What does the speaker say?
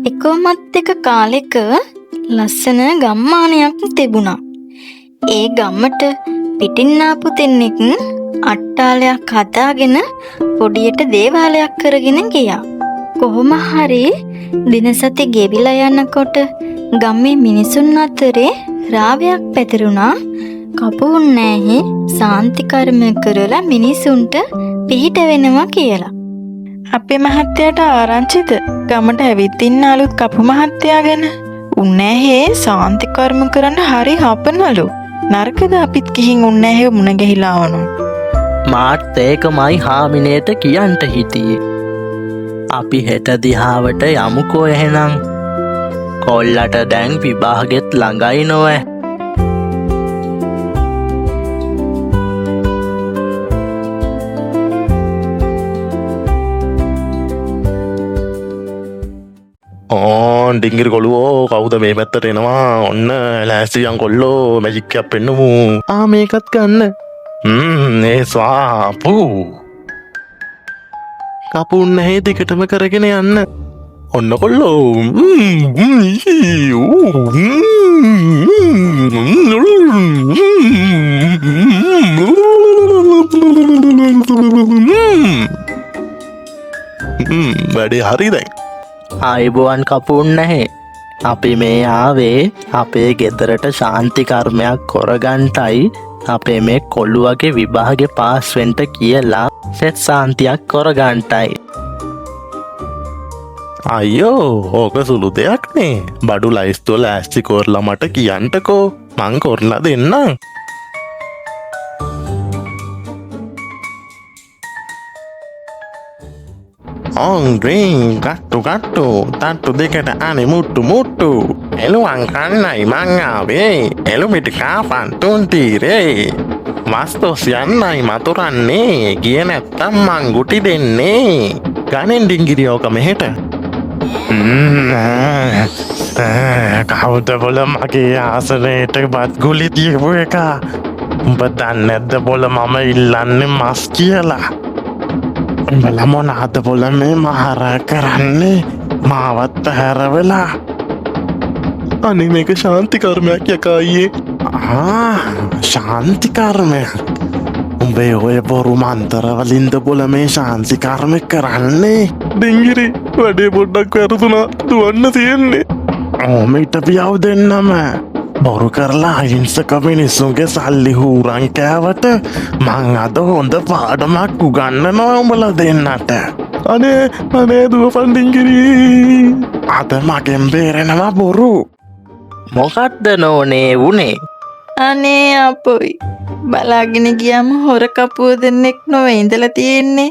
එකමත් එක කාලෙක ලස්සන ගම්මානයක් තිබුණා. ඒ ගමට පිටින් ආපු දෙන්නෙක් අට්ටාලයක් හදාගෙන පොඩියට දේවාලයක් කරගෙන ගියා. කොහොම හරි දිනසති ගෙවිලා යනකොට ගමේ මිනිසුන් අතරේ රාවයක් පැතිරුණා. කපුන් නැහැ සාන්ති කර්ම කරලා මිනිසුන්ට පිහිට වෙනවා කියලා. අපේ මහත්තයාට ආරංචිද ගමට ඇවිත් ඉන්න අලුත් කපු මහත්තයා ගැන? උන්නෑහේ සාන්ති කර්ම කරන්න හරි හපනලු. නරකද අපිත් ගිහින් උන්නෑහේ මුණ ගැහිලා වනු. මාත් ඒකමයි හාමිනේට කියන්ට හිටියේ. අපි හෙට දිහාවට යමුකෝ එහෙනම්. කොල්ලට දැන් විභාගෙත් ළඟයි නොවැ. ඩිංගිරි කොළුවෝ කවුද මේ පැත්තට එනවා? ඔන්න ලෑස්තියන් කොල්ලෝ මැජික් එකක් පෙන්නමු. මේකත් ගන්න. ඒ ස්වාපු කපුන් නැහැ දිගටම කරගෙන යන්න. ඔන්න කොල්ලෝ වැඩේ හරි දැන්. ආයිබුවන් කපුන් නැහැ. අපි මේ ආවේ අපේ ගෙදරට ශාන්ති කර්මයක් කොරගන්ටයි අපේ මේ කොල්ලුවගේ විභාගේ පාස් වෙන්ට කියලා සෙත් සාන්තියක් කොරගන්ටයි. අයියෝ ඕක සුළු දෙයක්නේ. බඩු ලයිස්තුව ලෑස්ති කොරලා මට කියන්ටකෝ මං කොරලා දෙන්නම්. ඩ්‍රින් කට්ටු තට්ටු දෙකට අනෙ මුට්ටු එළුවන් කන්නයි මං ආවේ. එළුමිට කාපන් තුන්ටීරේ මස්තොස් යන්නයි මතුරන්නේ. ගිය නැත්තම් මං ගුටි දෙන්නේ. ගණෙන් ඩිංගිරියෝක මෙහෙට. කවුද බොල මගේ ආසනයට බත් ගුලි තියපු එක? උඹ දන්නේ නැද්ද බොල මම ඉල්ලන්නේ මස් කියලා? උඹලා මොනාද බොල මේ මහර කරන්නේ? මාවත් පැහැර වෙලා. අනේ මේක ශාන්ති කර්මයක් යකා අයියේ. ශාන්ති කර්මයක්? උඹේ ඔය බොරු මන්තරවලින්ද බොල මේ ශාන්ති කර්ම කරන්නේ? ඩිංගිරි වැඩේ පොඩ්ඩක් වැරදුනා. දුවන්න තියෙන්නේ. ඕමිට පියව් දෙන්නම බොරු කරලා අහිංසක මිනිස්සුන්ගේ සල්ලි හූරන් කෑවට මං අද හොඳ පාඩමක් උගන්නනවා උඹලා දෙන්නට. අනේ දුවපන් ඩිංගිරි. අද මගෙන් බේරෙනවා බොරු. මොකක්ද නෝනේ වුනේ? අනේ අපොයි බලාගෙන ගියාම හොර කපුව දෙන්නෙක් නොවේ ඉඳලා තියෙන්නේ.